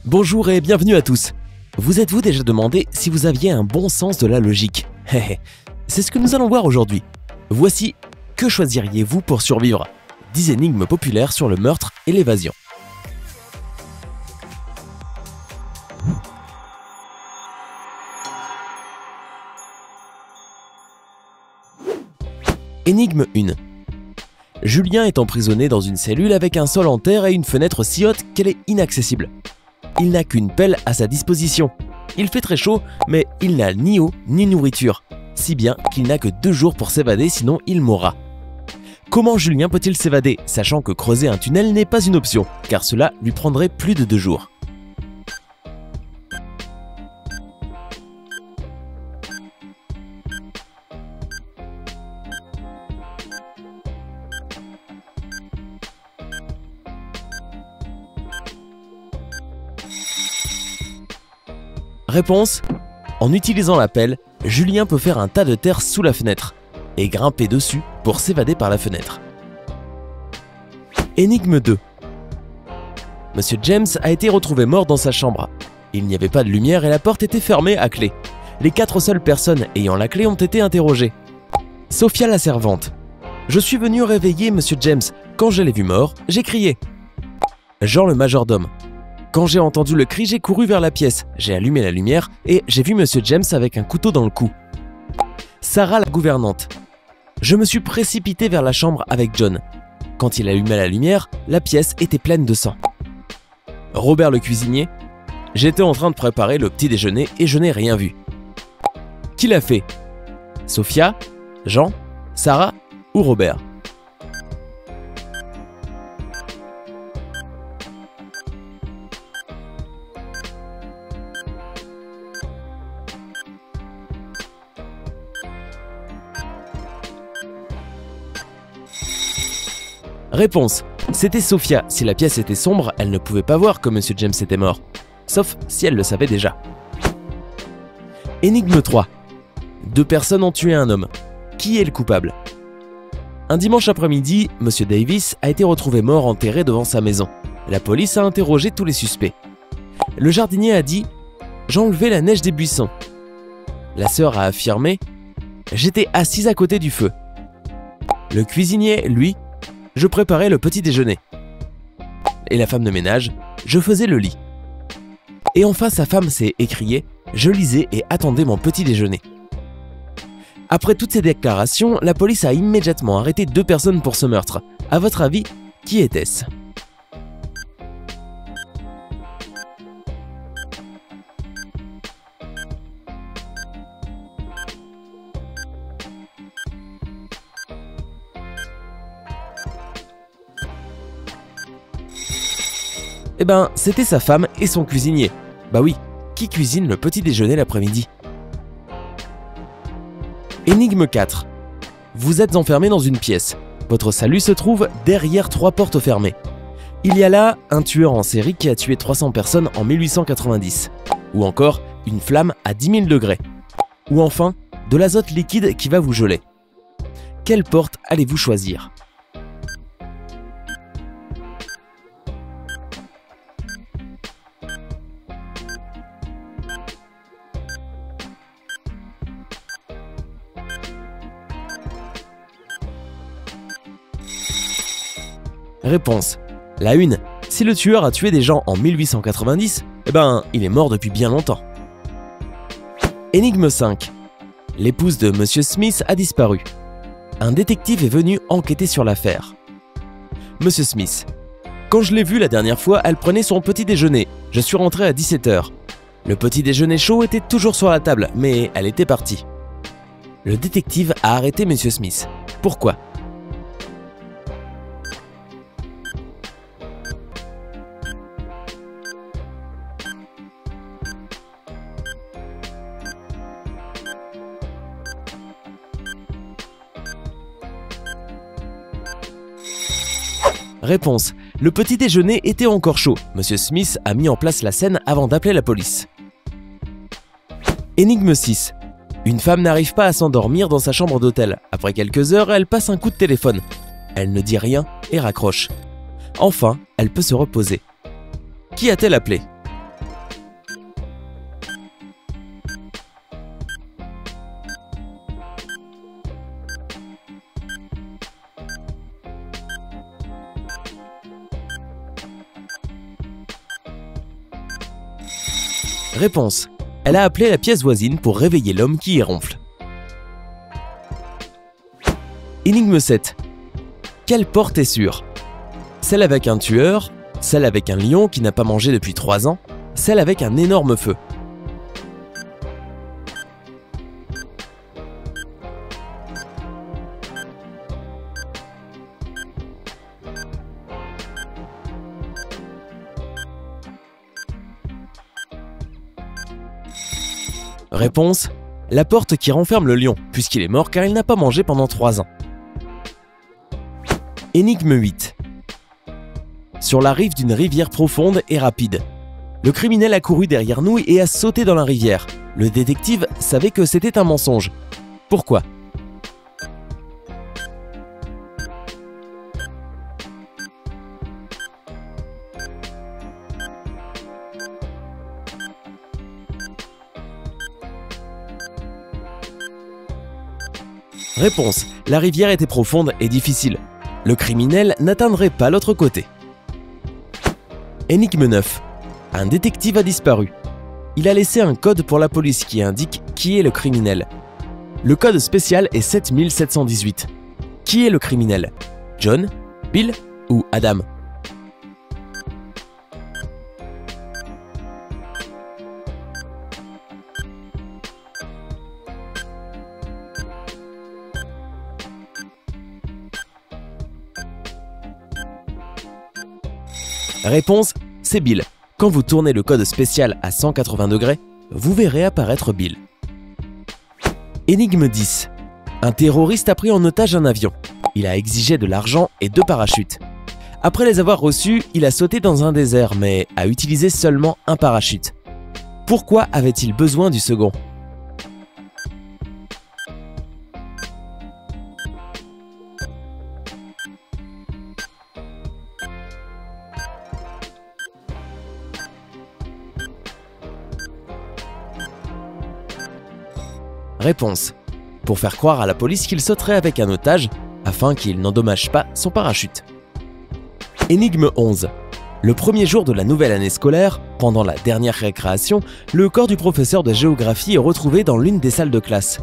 Bonjour et bienvenue à tous. Vous êtes-vous déjà demandé si vous aviez un bon sens de la logique? C'est ce que nous allons voir aujourd'hui. Voici que choisiriez-vous pour survivre? 10 énigmes populaires sur le meurtre et l'évasion. Énigme 1. Julien est emprisonné dans une cellule avec un sol en terre et une fenêtre si haute qu'elle est inaccessible. Il n'a qu'une pelle à sa disposition. Il fait très chaud, mais il n'a ni eau ni nourriture, si bien qu'il n'a que 2 jours pour s'évader, sinon il mourra. Comment Julien peut-il s'évader, sachant que creuser un tunnel n'est pas une option, car cela lui prendrait plus de 2 jours? Réponse: en utilisant la pelle, Julien peut faire un tas de terre sous la fenêtre et grimper dessus pour s'évader par la fenêtre. Énigme 2. Monsieur James a été retrouvé mort dans sa chambre. Il n'y avait pas de lumière et la porte était fermée à clé. Les 4 seules personnes ayant la clé ont été interrogées. Sophia la servante: je suis venu réveiller Monsieur James. Quand je l'ai vu mort, j'ai crié. Jean le majordome: quand j'ai entendu le cri, j'ai couru vers la pièce, j'ai allumé la lumière et j'ai vu Monsieur James avec un couteau dans le cou. Sarah la gouvernante: je me suis précipité vers la chambre avec John. Quand il allumait la lumière, la pièce était pleine de sang. Robert le cuisinier: j'étais en train de préparer le petit déjeuner et je n'ai rien vu. Qui l'a fait? Sophia, Jean, Sarah ou Robert? Réponse: c'était Sophia. Si la pièce était sombre, elle ne pouvait pas voir que Monsieur James était mort. Sauf si elle le savait déjà. Énigme 3. 2 personnes ont tué un homme. Qui est le coupable? Un dimanche après-midi, Monsieur Davis a été retrouvé mort enterré devant sa maison. La police a interrogé tous les suspects. Le jardinier a dit: j'ai enlevé la neige des buissons. La sœur a affirmé: j'étais assise à côté du feu. Le cuisinier, lui, je préparais le petit déjeuner. Et la femme de ménage: je faisais le lit. Et enfin sa femme s'est écriée: je lisais et attendais mon petit déjeuner. Après toutes ces déclarations, la police a immédiatement arrêté 2 personnes pour ce meurtre. À votre avis, qui était-ce? Eh ben, c'était sa femme et son cuisinier. Bah oui, qui cuisine le petit déjeuner l'après-midi? Énigme 4. Vous êtes enfermé dans une pièce. Votre salut se trouve derrière 3 portes fermées. Il y a là un tueur en série qui a tué 300 personnes en 1890. Ou encore une flamme à 10 000 degrés. Ou enfin, de l'azote liquide qui va vous geler. Quelle porte allez-vous choisir? Réponse: la 1. Si le tueur a tué des gens en 1890, eh ben, il est mort depuis bien longtemps. Énigme 5. L'épouse de Monsieur Smith a disparu. Un détective est venu enquêter sur l'affaire. Monsieur Smith: quand je l'ai vue la dernière fois, elle prenait son petit déjeuner. Je suis rentré à 17 h. Le petit déjeuner chaud était toujours sur la table, mais elle était partie. Le détective a arrêté Monsieur Smith. Pourquoi? Réponse: le petit déjeuner était encore chaud. Monsieur Smith a mis en place la scène avant d'appeler la police. Énigme 6. Une femme n'arrive pas à s'endormir dans sa chambre d'hôtel. Après quelques heures, elle passe un coup de téléphone. Elle ne dit rien et raccroche. Enfin, elle peut se reposer. Qui a-t-elle appelé? Réponse. Elle a appelé la pièce voisine pour réveiller l'homme qui y ronfle. Énigme 7. Quelle porte est sûre? Celle avec un tueur, celle avec un lion qui n'a pas mangé depuis 3 ans, celle avec un énorme feu. Réponse. La porte qui renferme le lion, puisqu'il est mort car il n'a pas mangé pendant 3 ans. Énigme 8. Sur la rive d'une rivière profonde et rapide. Le criminel a couru derrière nous et a sauté dans la rivière. Le détective savait que c'était un mensonge. Pourquoi? Réponse. La rivière était profonde et difficile. Le criminel n'atteindrait pas l'autre côté. Énigme 9. Un détective a disparu. Il a laissé un code pour la police qui indique qui est le criminel. Le code spécial est 7718. Qui est le criminel? John, Bill ou Adam? Réponse, c'est Bill. Quand vous tournez le code spécial à 180 degrés, vous verrez apparaître Bill. Énigme 10. Un terroriste a pris en otage un avion. Il a exigé de l'argent et 2 parachutes. Après les avoir reçus, il a sauté dans un désert, mais a utilisé seulement un parachute. Pourquoi avait-il besoin du second? Réponse. Pour faire croire à la police qu'il sauterait avec un otage, afin qu'il n'endommage pas son parachute. Énigme 11. Le premier jour de la nouvelle année scolaire, pendant la dernière récréation, le corps du professeur de géographie est retrouvé dans l'une des salles de classe.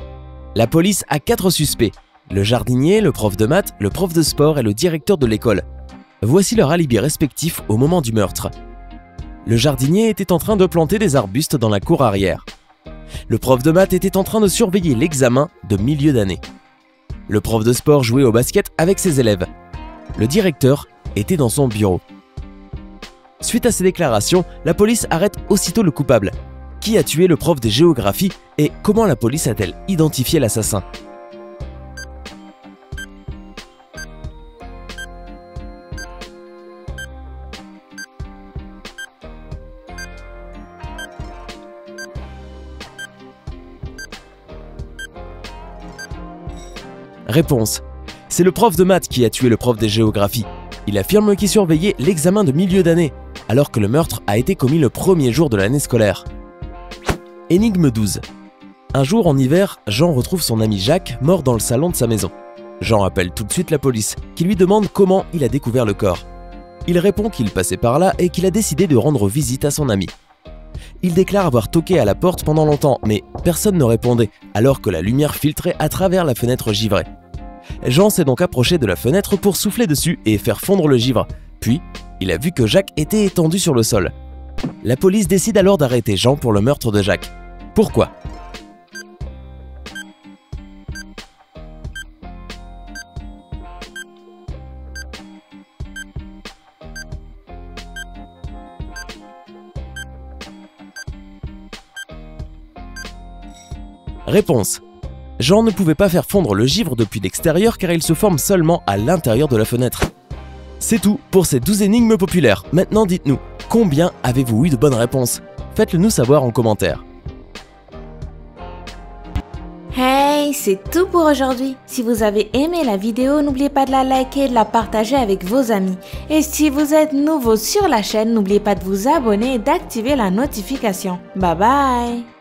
La police a 4 suspects, le jardinier, le prof de maths, le prof de sport et le directeur de l'école. Voici leurs alibis respectifs au moment du meurtre. Le jardinier était en train de planter des arbustes dans la cour arrière. Le prof de maths était en train de surveiller l'examen de milieu d'année. Le prof de sport jouait au basket avec ses élèves. Le directeur était dans son bureau. Suite à ces déclarations, la police arrête aussitôt le coupable. Qui a tué le prof de géographie et comment la police a-t-elle identifié l'assassin? Réponse. C'est le prof de maths qui a tué le prof de géographie. Il affirme qu'il surveillait l'examen de milieu d'année, alors que le meurtre a été commis le premier jour de l'année scolaire. Énigme 12. Un jour en hiver, Jean retrouve son ami Jacques mort dans le salon de sa maison. Jean appelle tout de suite la police, qui lui demande comment il a découvert le corps. Il répond qu'il passait par là et qu'il a décidé de rendre visite à son ami. Il déclare avoir toqué à la porte pendant longtemps, mais personne ne répondait, alors que la lumière filtrait à travers la fenêtre givrée. Jean s'est donc approché de la fenêtre pour souffler dessus et faire fondre le givre. Puis, il a vu que Jacques était étendu sur le sol. La police décide alors d'arrêter Jean pour le meurtre de Jacques. Pourquoi? Réponse. Jean ne pouvait pas faire fondre le givre depuis l'extérieur car il se forme seulement à l'intérieur de la fenêtre. C'est tout pour ces 12 énigmes populaires. Maintenant dites-nous, combien avez-vous eu de bonnes réponses? Faites-le nous savoir en commentaire. Hey, c'est tout pour aujourd'hui. Si vous avez aimé la vidéo, n'oubliez pas de la liker et de la partager avec vos amis. Et si vous êtes nouveau sur la chaîne, n'oubliez pas de vous abonner et d'activer la notification. Bye bye!